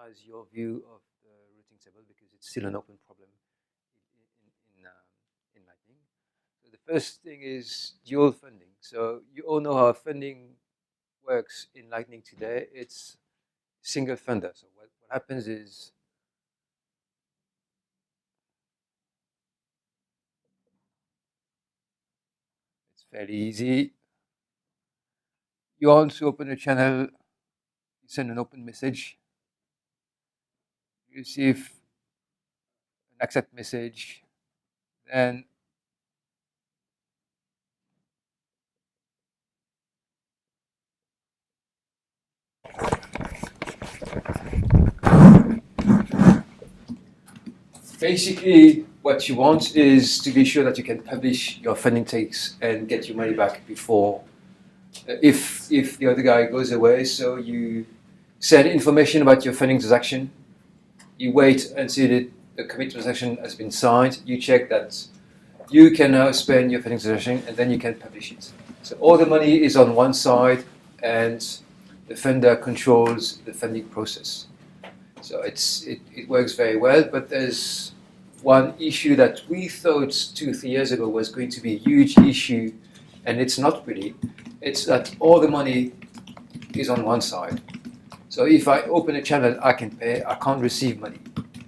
finalize your view of the routing table because it's still an open problem in Lightning. So the first thing is dual funding. So you all know how funding works in Lightning today. It's single funder. So what happens is it's fairly easy. You want to open a channel, you send an open message, you receive an accept message, then basically what you want is to be sure that you can publish your funding takes and get your money back before if the other guy goes away. So you send information about your funding transaction, you wait until the commit transaction has been signed, you check that you can now spend your funding transaction, and then you can publish it. So all the money is on one side and the funder controls the funding process. So it works very well, but there's one issue that we thought 2-3 years ago was going to be a huge issue, and it's not really. It's that all the money is on one side. So if I open a channel, I can pay, I can't receive money.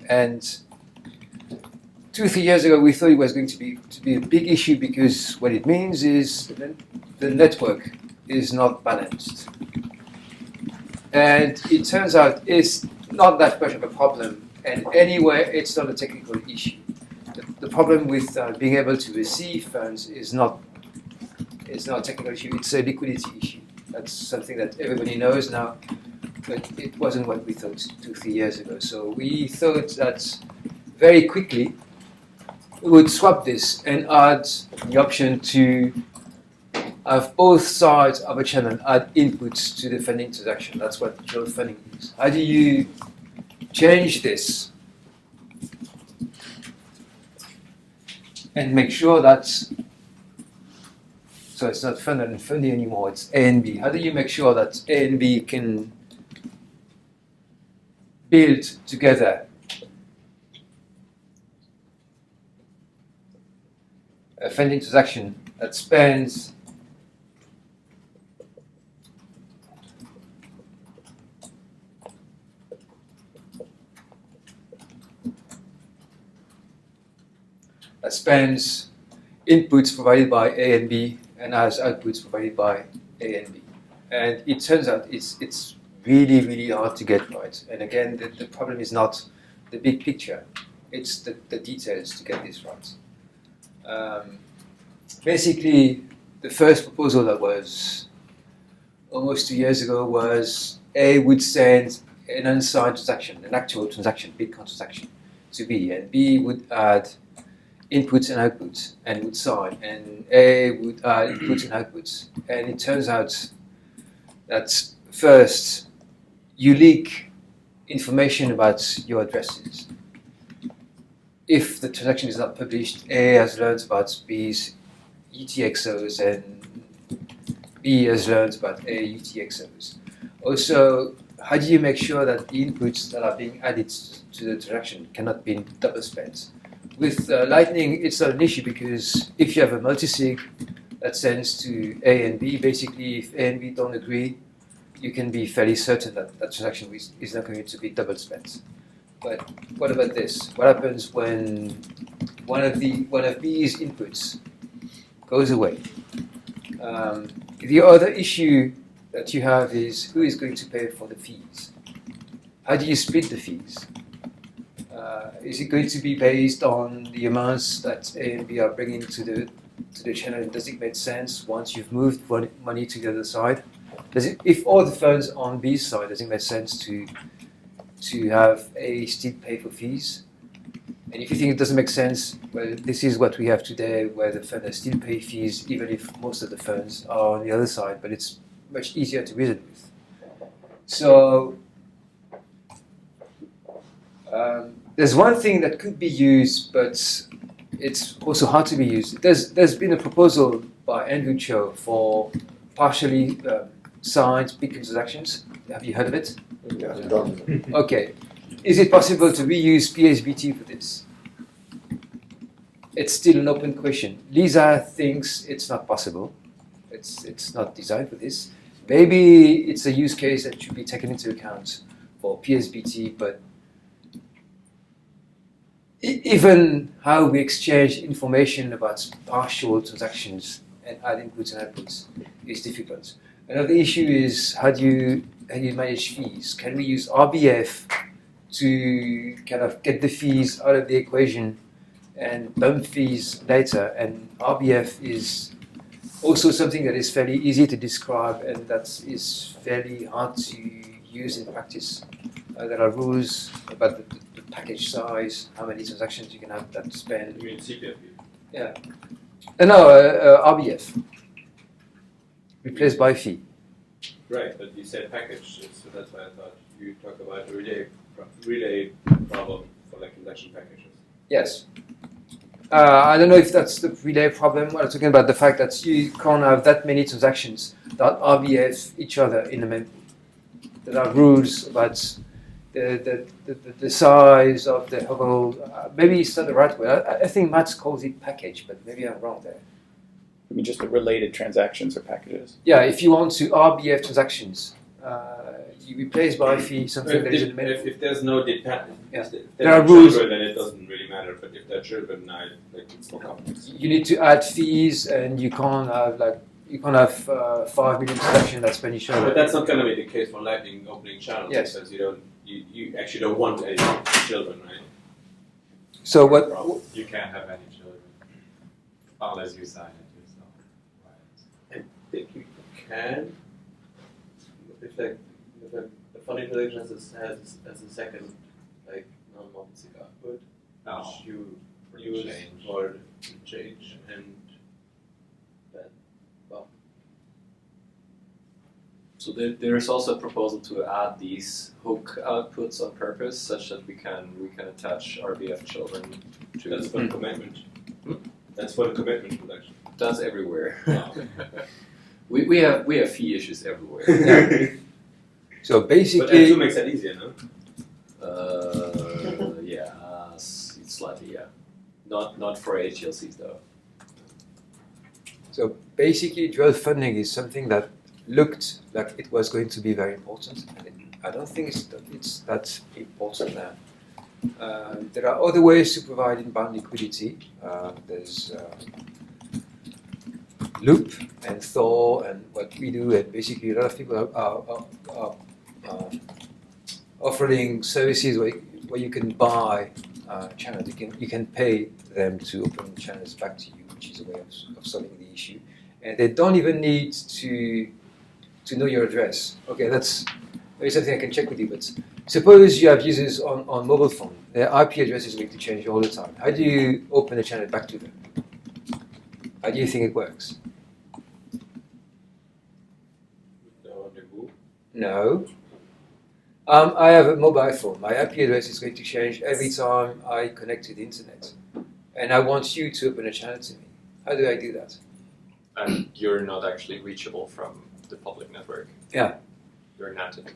And 2-3 years ago, we thought it was going to be a big issue because what it means is the network is not balanced. And it turns out it's not that much of a problem, and anyway, it's not a technical issue. The problem with being able to receive funds is not a technical issue, it's a liquidity issue. That's something that everybody knows now, but it wasn't what we thought 2-3 years ago. So we thought that very quickly we would swap this and add the option to have both sides of a channel add inputs to the funding transaction. That's what dual funding is. How do you change this and make sure that, so it's not funder and funding anymore, it's A and B. How do you make sure that A and B can build together a funding transaction that spans inputs provided by A and B and has outputs provided by A and B. And it turns out it's really, really hard to get right. And again, the problem is not the big picture, it's the details to get this right. Basically, the first proposal that was almost 2 years ago was A would send an unsigned transaction, an actual transaction, Bitcoin transaction, to B, and B would add inputs and outputs and would sign, and A would add inputs and outputs. And it turns out that first you leak information about your addresses. If the transaction is not published, A has learned about B's UTXOs and B has learned about A UTXOs. Also, how do you make sure that the inputs that are being added to the transaction cannot be double spent? With Lightning, it's not an issue because if you have a multisig that sends to A and B, basically if A and B don't agree, you can be fairly certain that that transaction is not going to be double spent. But what about this? What happens when one of B's inputs goes away? The other issue that you have is who is going to pay for the fees? How do you split the fees? Is it going to be based on the amounts that A and B are bringing to the channel? Does it make sense once you've moved money to the other side? If all the funds on B's side, does it make sense to have A still pay for fees? And if you think it doesn't make sense, well, this is what we have today, where the funders still pay fees, even if most of the funds are on the other side, but it's much easier to reason with. So there's one thing that could be used, but it's also hard to be used. There's been a proposal by Andrew Cho for partially signed Bitcoin transactions. Have you heard of it? Yeah, done. Okay. Is it possible to reuse PSBT for this? It's still an open question. Lisa thinks it's not possible. It's not designed for this. Maybe it's a use case that should be taken into account for PSBT, but even how we exchange information about partial transactions and add inputs and outputs is difficult. Another issue is how do you manage fees? Can we use RBF to kind of get the fees out of the equation and dump fees later? And RBF is also something that is fairly easy to describe and that is fairly hard to use in practice. There are rules about the package size, how many transactions you can have that span. You mean CPF? Yeah. No, RBF. Replaced by fee. Right, but you said package, so that's why I thought you talk about a relay problem for like transaction packages. Yes. I don't know if that's the relay problem. We're talking about the fact that you can't have that many transactions that RBF each other in the mempool. There are rules about the size of the whole. Maybe it's not the right way. I think Matt calls it package, but maybe I'm wrong there. I mean, just the related transactions or packages. Yeah, if you want to RBF transactions, you replace by fee something that is in the middle. If there's no dependent, Yeah. if There are children, rules. then it doesn't really matter. But if they're children, it's more complex. You need to add fees, and you can't have 5 million transactions that span each other. But that's not going to be the case for Lightning opening channels Yes. because you actually don't want any children, right? So what? You can't have any children unless you sign it yourself. Right. I think you can. If the funding transaction has a second like non-multisig output, Oh, which you for use change. for the change and then So there's also a proposal to add these hook outputs on purpose, such that we can attach RBF children to. that's for the commitment. That's for the commitment transaction. That's everywhere. Wow. we have fee issues everywhere. Yeah. So But basically, L2 makes that easier, no? Yeah, slightly, yeah. Not for HLCs though. so basically, dual funding is something that looked like it was going to be very important, and I don't think it's that important now. There are other ways to provide inbound liquidity. There's Loop and Thor and what we do, and basically a lot of people are offering services where you can buy channels. You can pay them to open channels back to you, which is a way of solving the issue. And they don't even need to know your address. Okay, that's maybe something I can check with you. But suppose you have users on mobile phone. Their IP address is going to change all the time. How do you open a channel back to them? How do you think it works? No. I have a mobile phone. My IP address is going to change every time I connect to the internet. And I want you to open a channel to me. How do I do that? And you're not actually reachable from the public network. Yeah. You're native.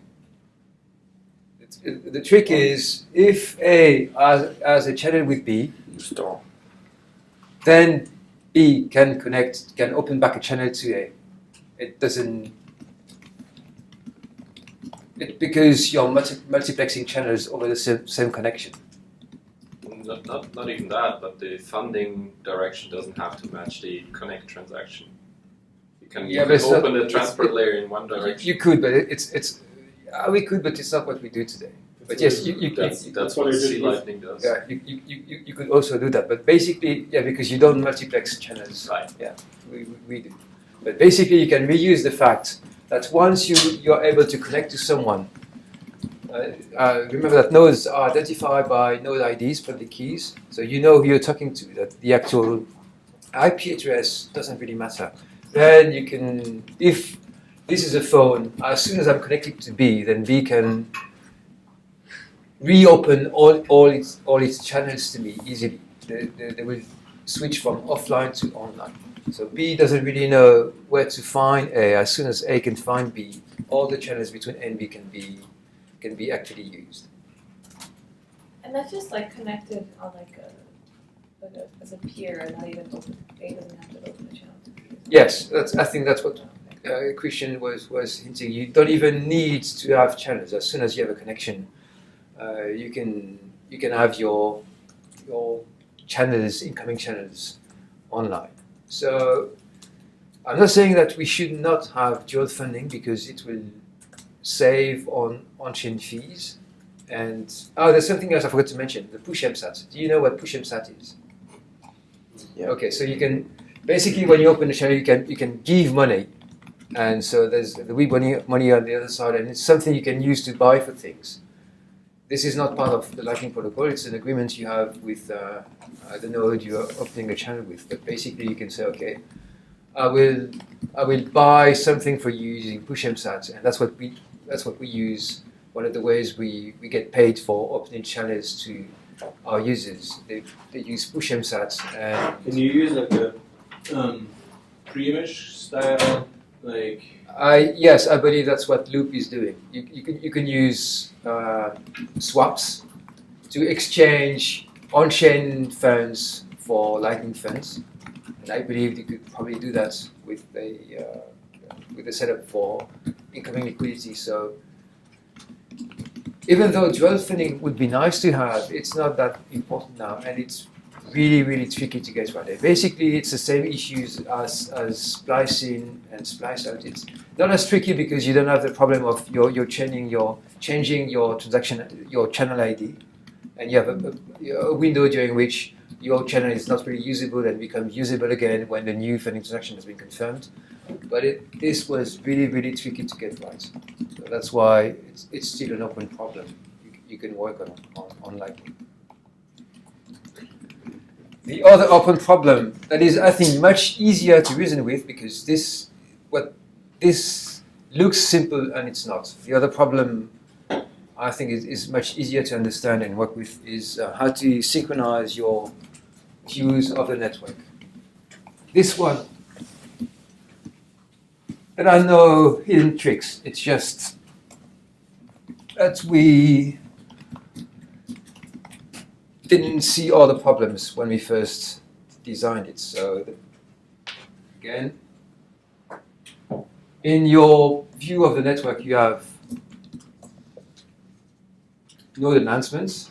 The trick is, if A has a channel with B, Store. then B can open back a channel to A. It doesn't. Because you're multiplexing channels over the same connection. Not even that, but the funding direction doesn't have to match the connect transaction. You can open the transport layer in one direction. You could, but we could, but it's not what we do today. But yes, that's what C Lightning does. Yeah, you could also do that. But basically, yeah, because you don't multiplex channels. Right. Yeah, we do. But basically, you can reuse the fact that once you're able to connect to someone, remember that nodes are identified by node IDs, public keys, so you know who you're talking to, that the actual IP address doesn't really matter. Then you can, if this is a phone, as soon as I'm connected to B, then B can reopen all its channels to me easily. They will switch from offline to online. So B doesn't really know where to find A. As soon as A can find B, all the channels between A and B can be actually used. And that's just like connected on as a peer and not even open. A doesn't have to open the channel to B. Yes, I think that's what Christian was hinting. You don't even need to have channels. As soon as you have a connection, you can have your channels, incoming channels, online. So I'm not saying that we should not have dual funding because it will save on-chain fees. And there's something else I forgot to mention: the push MSAT. Do you know what push MSAT is? Yeah. Okay, so you can basically, when you open the channel, you can give money, and so there's the wee money on the other side, and it's something you can use to buy for things. This is not part of the Lightning protocol. It's an agreement you have with the node you're opening a channel with. But basically, you can say, okay, I will buy something for you using push MSAT, and that's what we use. One of the ways we get paid for opening channels to our users. They use push MSAT. And can you use like a pre-image style like? Yes, I believe that's what Loop is doing. You can use swaps to exchange on-chain funds for Lightning funds, and I believe you could probably do that with a setup for incoming liquidity. So even though dual funding would be nice to have, it's not that important now, and it's really tricky to get right. Basically, it's the same issues as splicing and splice out. It's not as tricky because you don't have the problem of you're changing your transaction, your channel ID, and you have a window during which your channel is not really usable and becomes usable again when the new funding transaction has been confirmed. But this was really tricky to get right. So that's why it's still an open problem. You can work on Lightning. The other open problem that is, I think, much easier to reason with because this looks simple and it's not. The other problem, I think, is much easier to understand and work with is how to synchronize your views of the network. This one, there are no hidden tricks. It's just that we didn't see all the problems when we first designed it. So again, in your view of the network, you have node enhancements.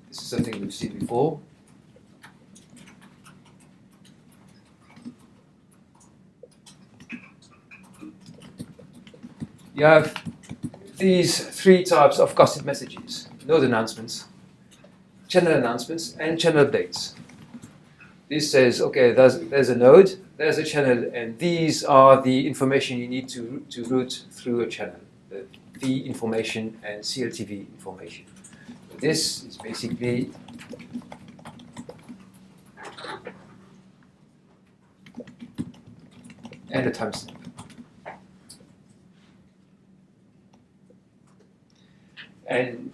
This is something we've seen before. You have these three types of costed messages: node enhancements, channel announcements, and channel updates. This says, okay, there's a node, there's a channel, and these are the information you need to route through a channel, the V information and CLTV information. This is basically and a timestamp. And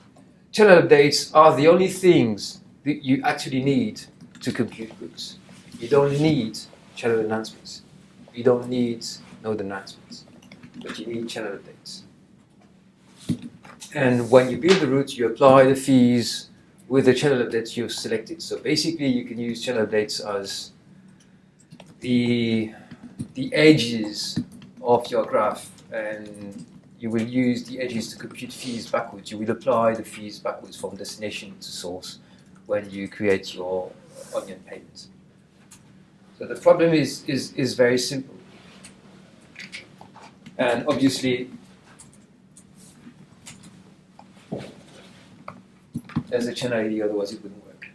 channel updates are the only things that you actually need to compute routes. You don't need channel enhancements. You don't need node enhancements. But you need channel updates. And when you build the route, you apply the fees with the channel updates you've selected. So basically, you can use channel updates as the edges of your graph, and you will use the edges to compute fees backwards. You will apply the fees backwards from destination to source when you create your onion payments. So the problem is very simple. And obviously, there's a channel ID, otherwise it wouldn't work.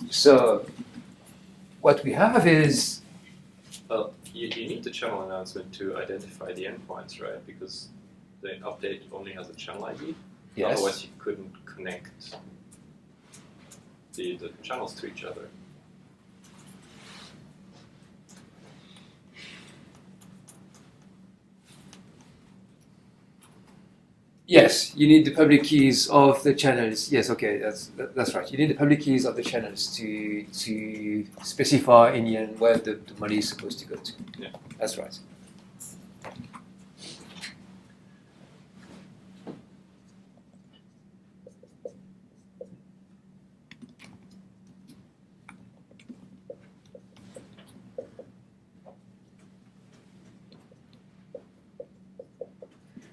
So what we have is... Well, you need the channel announcement to identify the endpoints, right? Because the update only has a channel ID. Yes. Otherwise, you couldn't connect the channels to each other. Yes, you need the public keys of the channels. Yes, okay, that's right. You need the public keys of the channels to specify in the end where the money is supposed to go to. Yeah. That's right.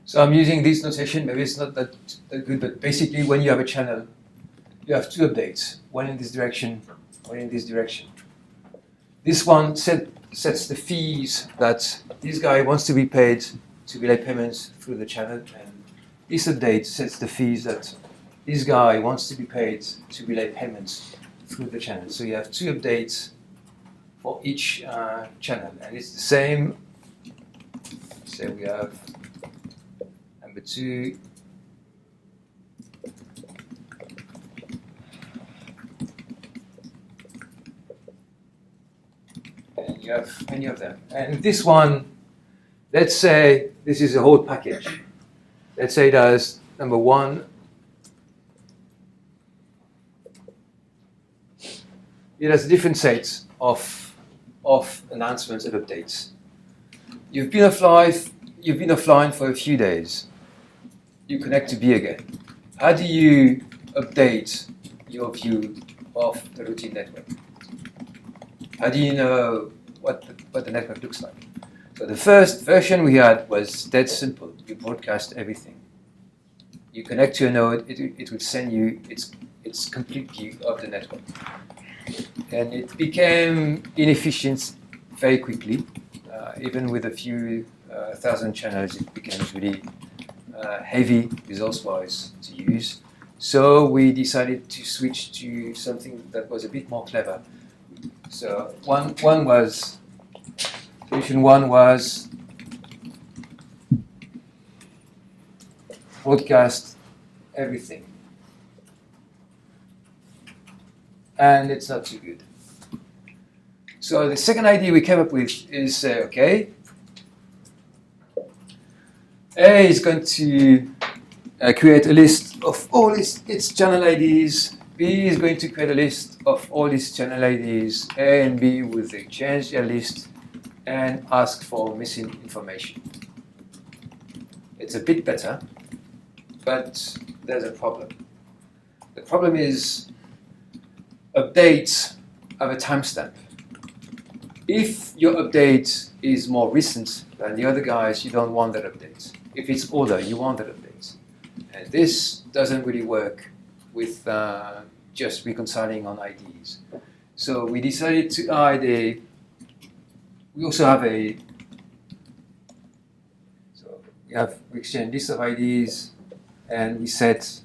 So I'm using this notation. Maybe it's not that good, but basically, when you have a channel, you have two updates: one in this direction, one in this direction. This one sets the fees that this guy wants to be paid to relay payments through the channel, and this update sets the fees that this guy wants to be paid to relay payments through the channel. So you have two updates for each channel, and it's the same. So we have number 2. And you have many of them. And this one, let's say this is a whole package. Let's say it has number 1. It has different sets of announcements and updates. You've been offline for a few days. You connect to B again. How do you update your view of the routine network? How do you know what the network looks like? So the first version we had was dead simple. You broadcast everything. You connect to a node, it will send you its complete view of the network. And it became inefficient very quickly. Even with a few thousand channels, it became really heavy resource-wise to use. So we decided to switch to something that was a bit more clever. So solution one was broadcast everything. And it's not too good. So the second idea we came up with is, okay, A is going to create a list of all its channel IDs. B is going to create a list of all its channel IDs. A and B will exchange their list and ask for missing information. It's a bit better, but there's a problem. The problem is updates have a timestamp. If your update is more recent than the other guys, you don't want that update. If it's older, you want that update. And this doesn't really work with just reconciling on IDs. So we decided to add we also have we exchange list of IDs and we set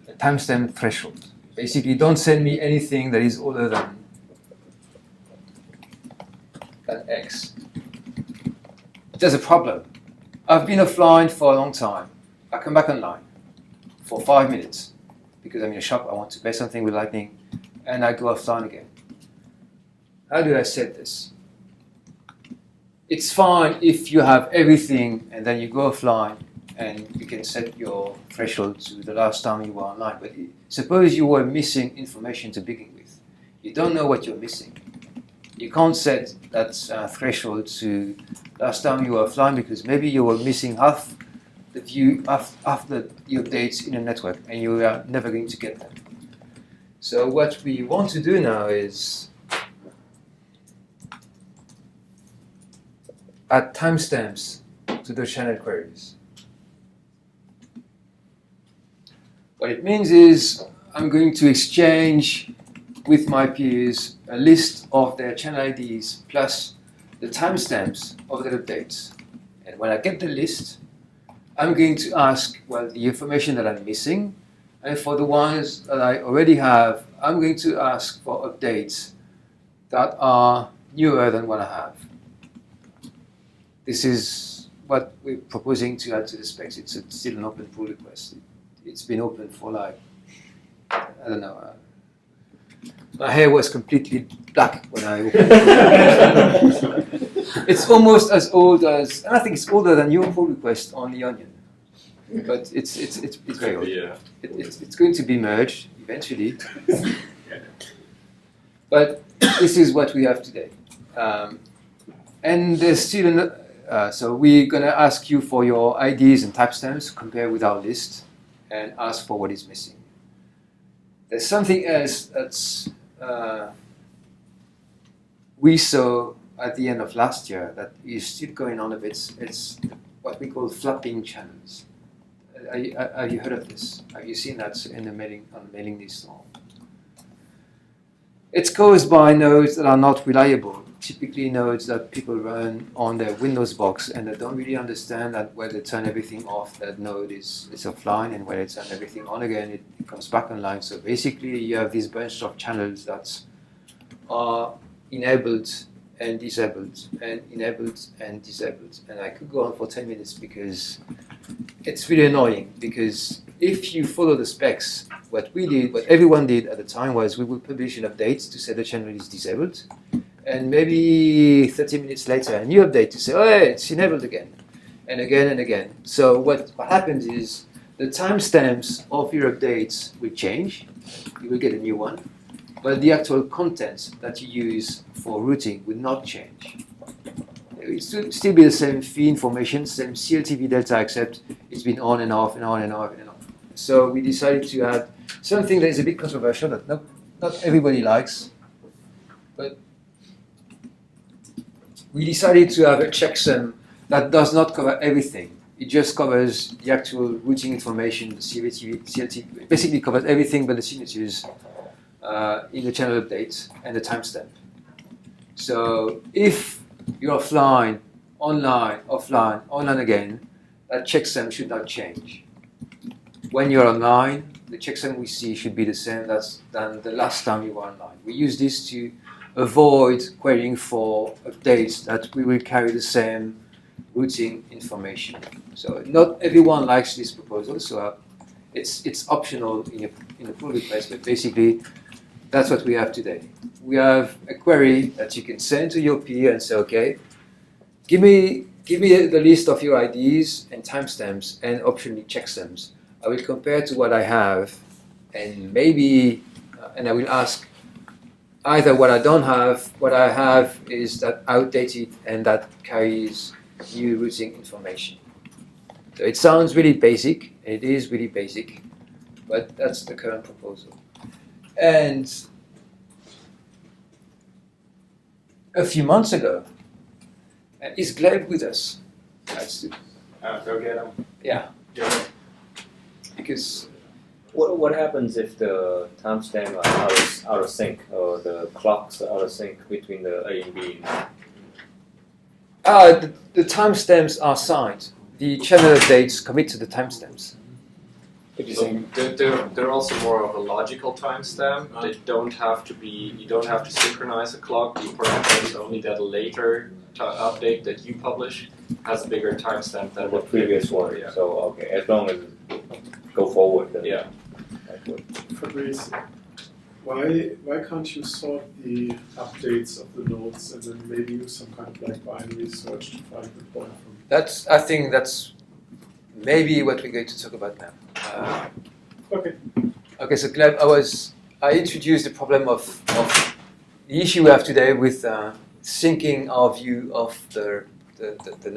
a timestamp threshold. Basically, don't send me anything that is older than X. There's a problem. I've been offline for a long time. I come back online for 5 minutes because I'm in a shop, I want to buy something with Lightning, and I go offline again. How do I set this? It's fine if you have everything and then you go offline and you can set your threshold to the last time you were online. But suppose you were missing information to begin with. You don't know what you're missing. You can't set that threshold to last time you were offline because maybe you were missing half the view after the updates in a network and you are never going to get them. So what we want to do now is add timestamps to the channel queries. What it means is I'm going to exchange with my peers a list of their channel IDs plus the timestamps of their updates. And when I get the list, I'm going to ask, well, the information that I'm missing, and for the ones that I already have, I'm going to ask for updates that are newer than what I have. This is what we're proposing to add to the specs. It's still an open pull request. It's been open for like, I don't know, my hair was completely black when I opened it. It's almost as old as, and I think it's older than your pull request on the Onion. But it's very old. Yeah. It's going to be merged eventually. But this is what we have today. And there's still so we're going to ask you for your IDs and timestamps, compare with our list, and ask for what is missing. There's something else that's we saw at the end of last year that is still going on a bit. It's what we call flapping channels. Have you heard of this? Have you seen that in the mailing list? It's caused by nodes that are not reliable. Typically nodes that people run on their Windows box and they don't really understand that when they turn everything off, that node is offline, and when they turn everything on again, it comes back online. So basically you have this bunch of channels that are enabled and disabled, and enabled and disabled. And I could go on for 10 minutes because it's really annoying, because if you follow the specs, what everyone did at the time was we would publish an update to say the channel is disabled, and maybe 30 minutes later a new update to say, oh hey, it's enabled again, and again and again. So what happens is the timestamps of your updates will change, you will get a new one, but the actual content that you use for routing will not change. It will still be the same fee information, same CLTV delta, except it's been on and off and on and off and on. So we decided to add something that is a bit controversial, that not everybody likes, but we decided to have a checksum that does not cover everything. It just covers the actual routing information, the CLTV basically covers everything but the signatures in the channel update and the timestamp. So if you're offline, online, offline, online again, that checksum should not change. When you're online, the checksum we see should be the same than the last time you were online. We use this to avoid querying for updates that we will carry the same routing information. So not everyone likes this proposal, so it's optional in a pull request, but basically that's what we have today. We have a query that you can send to your peer and say, okay, give me the list of your IDs and timestamps and optionally checksums. I will compare to what I have, and maybe, and I will ask either what I don't have, what I have is that outdated and that carries new routing information. So it sounds really basic, it is really basic, but that's the current proposal. And a few months ago, is Gleb with us? Go get them. Yeah. Because What happens if the timestamp are out of sync, or the clocks are out of sync between the A and B? the timestamps are signed. The channel updates commit to the timestamps. So they're also more of a logical timestamp. They don't have to be. You don't have to synchronize a clock. The parameter is only that a later update that you publish has a bigger timestamp than The previous one. Yeah. So okay, as long as go forward. Then Yeah. that would. Fabrice, why can't you sort the updates of the nodes and then maybe use some kind of like binary search to find the point from? I think that's maybe what we're going to talk about now. Okay. Okay, so Gleb, I introduced the problem of the issue we have today with syncing our view of the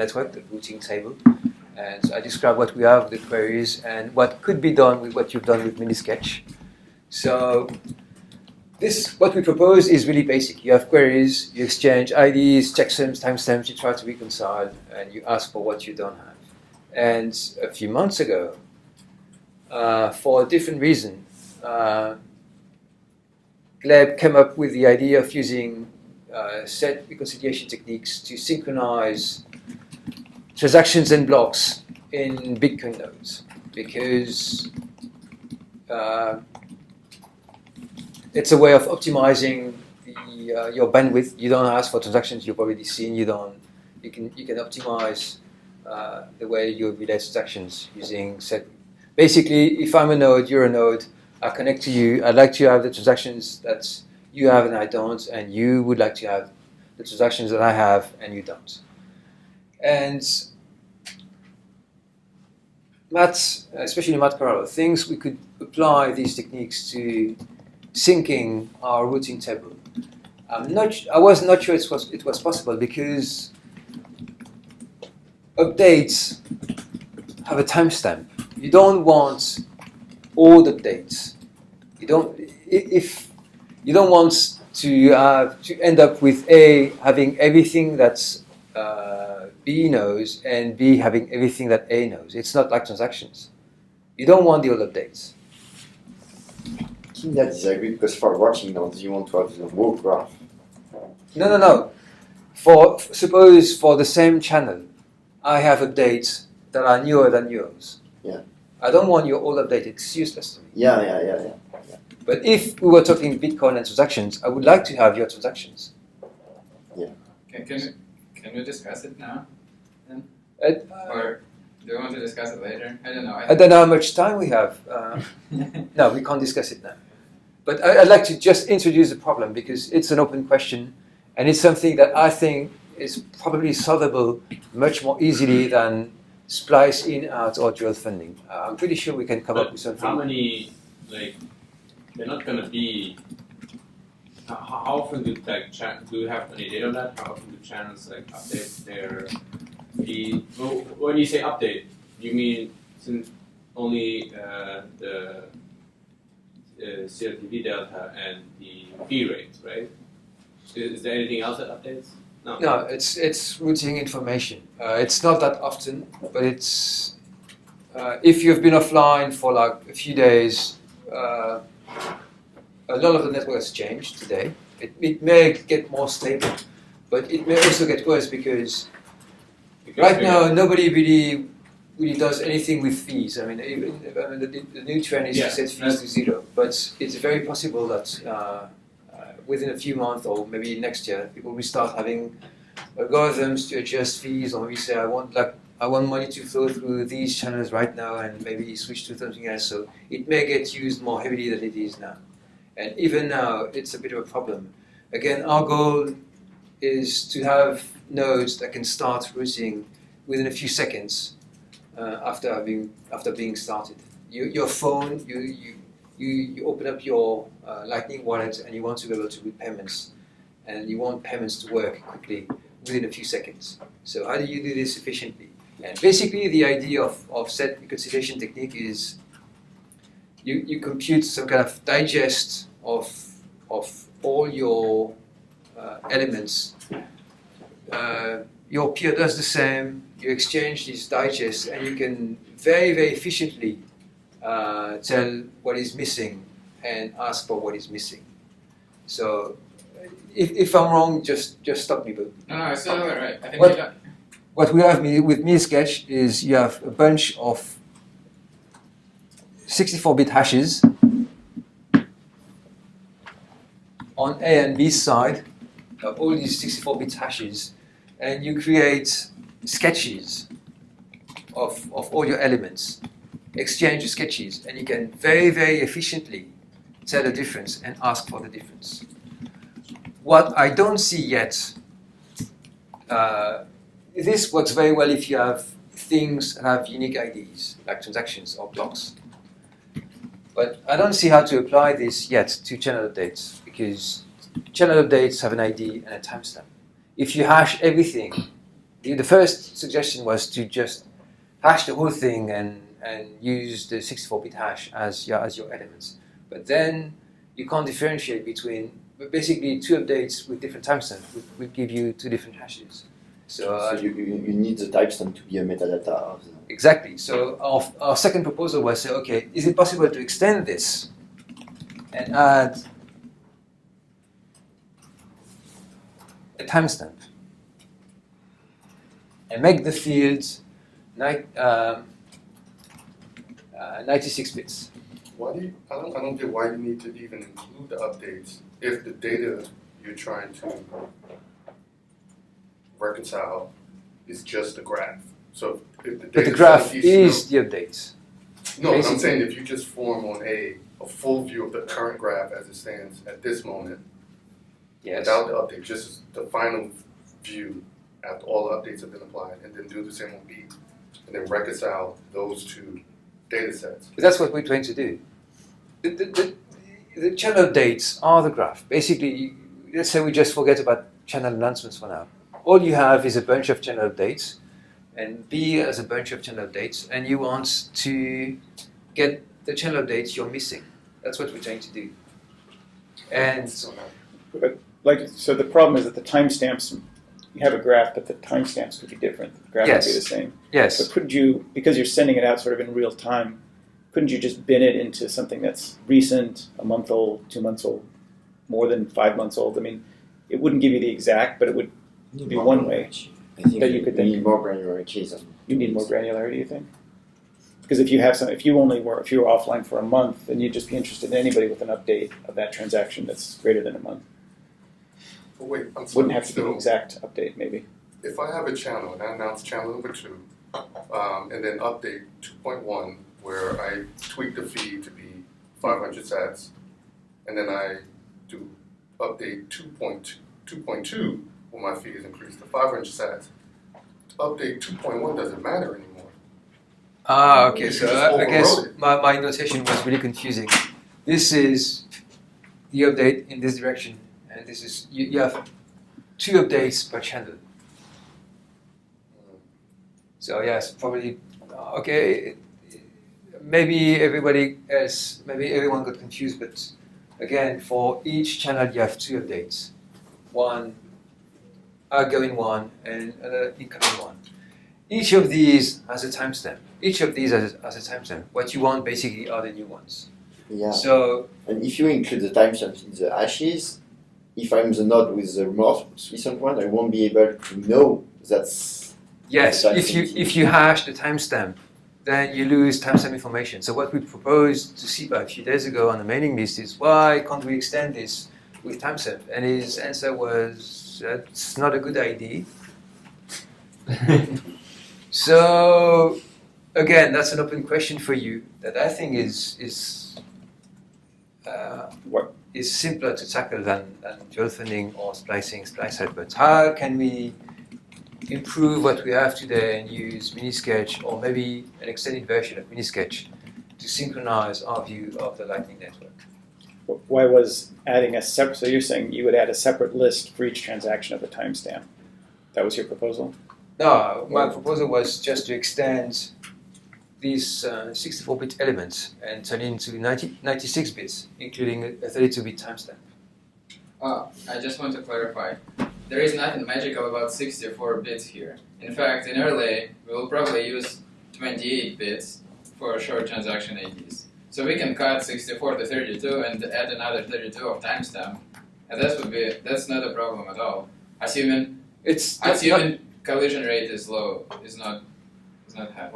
network, the routing table. And so I described what we have, the queries, and what could be done with what you've done with Minisketch. So what we propose is really basic. You have queries, you exchange IDs, checksums, timestamps, you try to reconcile, and you ask for what you don't have. And a few months ago, for a different reason, Gleb came up with the idea of using set reconciliation techniques to synchronize transactions and blocks in Bitcoin nodes, because it's a way of optimizing your bandwidth. You don't ask for transactions you've already seen. You can optimize the way you relay transactions using set. Basically, if I'm a node, you're a node, I connect to you, I'd like to have the transactions that you have and I don't, and you would like to have the transactions that I have and you don't. And Matt, especially Matt Carraro, thinks we could apply these techniques to syncing our routing table. I was not sure it was possible, because updates have a timestamp. You don't want old updates. You don't want to end up with having everything that's B knows and B having everything that A knows. It's not like transactions. You don't want the all updates. I think I disagree because for watching nodes, you want to have the whole graph. No. Suppose for the same channel, I have updates that are newer than yours. Yeah. I don't want your all update. It's useless to me. Yeah. But if we were talking Bitcoin and transactions, I would like to have your transactions. Can we discuss it now? Or do you want to discuss it later? I don't know. I don't know how much time we have. No, we can't discuss it now. But I'd like to just introduce the problem because it's an open question and it's something that I think is probably solvable much more easily than splice in, out, or dual funding. I'm pretty sure we can come up with something. How many, they're not going to be. How often do do you have any data on that? How often do channels update their feed? Well, when you say update, you mean since only the CLTV delta and the fee rates, right? Is there anything else that updates? No, it's routing information. It's not that often, but it's if you've been offline for like a few days. A lot of the network has changed today. It may get more stable, but it may also get worse because right now nobody really does anything with fees. I mean, even the new trend is to set fees to zero, but it's very possible that within a few months or maybe next year, people will start having algorithms to adjust fees, or maybe say I want money to flow through these channels right now, and maybe switch to something else. So it may get used more heavily than it is now. And even now, it's a bit of a problem. Again, our goal is to have nodes that can start routing within a few seconds after being started. Your phone, you open up your Lightning wallet and you want to be able to do payments, and you want payments to work quickly within a few seconds. So how do you do this efficiently? And basically, the idea of set reconciliation technique is you compute some kind of digest of all your elements. Your peer does the same. You exchange these digests, and you can very, very efficiently tell what is missing and ask for what is missing. So, if I'm wrong, just stop me. But no, it's still right. I think what we have with MiniSketch is you have a bunch of 64-bit hashes on A and B side of all these 64-bit hashes, and you create sketches of all your elements, exchange sketches, and you can very, very efficiently tell the difference and ask for the difference. What I don't see yet, this works very well if you have things that have unique IDs, like transactions or blocks. But I don't see how to apply this yet to channel updates, because channel updates have an ID and a timestamp. If you hash everything, the first suggestion was to just hash the whole thing and use the 64-bit hash as your elements. But then you can't differentiate between, basically two updates with different timestamps will give you two different hashes. So you need the timestamp to be a metadata of the... Exactly. So our second proposal was, okay, is it possible to extend this and add a timestamp and make the fields 96 bits? I don't get why you need to even include the updates if the data you're trying to reconcile is just a graph. So if the data but the graph is the updates. No, I'm saying if you just form on a full view of the current graph as it stands at this moment, yes, without the update, just the final view after all the updates have been applied, and then do the same on B, and then reconcile those two data sets. But that's what we're trying to do. The channel updates are the graph. Basically, let's say we just forget about channel announcements for now. All you have is a bunch of channel updates, and B has a bunch of channel updates, and you want to get the channel updates you're missing. That's what we're trying to do. And so the problem is that the timestamps, have a graph, but the timestamps could be different. The graph would be the same. Yes. But couldn't you, because you're sending it out sort of in real time, couldn't you just bin it into something that's recent, a month old, 2 months old, more than 5 months old? I mean, it wouldn't give you the exact, but it would be one way I think that you could need think. more granularity. You need more granularity, you think? Because if you have if you were offline for a month, then you'd just be interested in anybody with an update of that transaction that's greater than a month. But wait, I'm sorry. Wouldn't have to be So an exact update, maybe. if I have a channel and I announce channel number 2, and then update 2.1 where I tweak the feed to be 500 sats, and then I do update 2.2 where my feed is increased to 500 sats. Update 2.1 doesn't matter anymore. Okay, You so just I guess overrode it. my notation was really confusing. This is the update in this direction, and this is, you have 2 updates per channel. So yes, probably, okay, maybe everyone got confused, but again, for each channel you have 2 updates. One outgoing one and another incoming one. Each of these has a timestamp. Each of these has a timestamp. What you want basically are the new ones. Yeah. So, And if you include the timestamps in the hashes, if I'm the node with the most recent one, I won't be able to know that's yes, the if you hash the timestamp, then you lose timestamp information. So what we proposed to SIPA a few days ago on the mailing list is, why can't we extend this with timestamp? And his answer was, that's not a good idea. So again, that's an open question for you that I think is simpler to tackle than dual threading or splicing, splicehead. But how can we improve what we have today and use Minisketch or maybe an extended version of Minisketch to synchronize our view of the Lightning Network? Why was adding a separate, so you're saying you would add a separate list for each transaction of a timestamp? That was your proposal? No, my proposal was just to extend these 64-bit elements and turn it into 96 bits, including a 32-bit timestamp. I just want to clarify. There is nothing magical about 64 bits here. In fact, in early, we will probably use 28 bits for short transaction IDs. So we can cut 64 to 32 and add another 32 of timestamp, and that's not a problem at all. Assuming collision rate is low, is not high.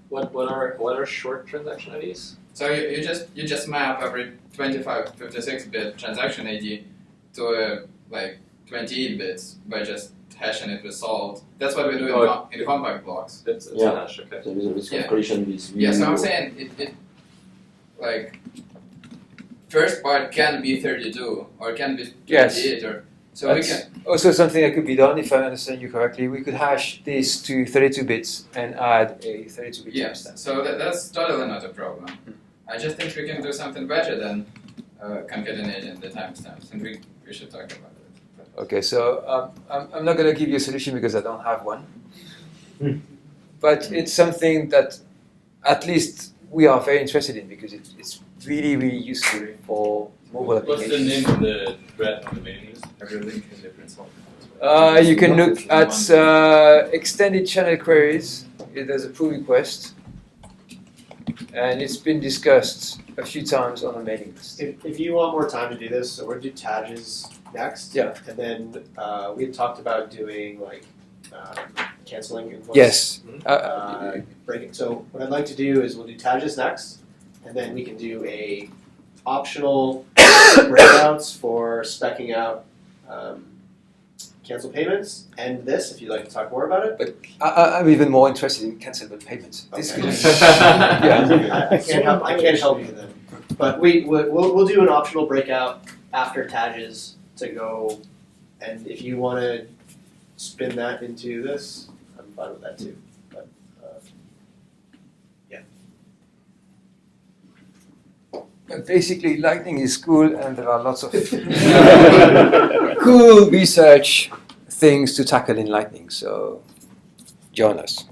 What are short transaction IDs? So you just map every 56-bit transaction ID to a 28 bits by just hashing it with salt. That's what we do in compact blocks. It's a hash, okay. So the risk of collision is really Yeah, so I'm low. saying it first part can be 32 or can be 28 Yes. or so That's we can. also something that could be done, if I understand you correctly. We could hash this to 32 bits and add a 32-bit Yes, timestamp. so that's totally not a problem. I just think we can do something better than concatenating the timestamps, and we should talk about it. Okay, so I'm not going to give you a solution because I don't have one. But it's something that at least we are very interested in because it's really, really useful for mobile What's the applications. name of the thread on the mailing list? Every link is different software. You can look at extended channel queries. There's a pull request, and it's been discussed a few times on the mailing list. If you want more time to do this, so we're gonna do Tages next. Yeah. And then we had talked about doing canceling invoice. Yes. Breaking. So what I'd like to do is we'll do Tages next, and then we can do a optional breakouts for speccing out cancel payments, and this if you'd like to talk more about it. But I'm even more interested in cancelable payments. This Okay. could yeah. I can't help you then. But we'll do an optional breakout after Tages to go, and if you want to spin that into this, I'm fine with that too. But yeah. But basically, Lightning is cool, and there are lots of cool research things to tackle in Lightning. So join us.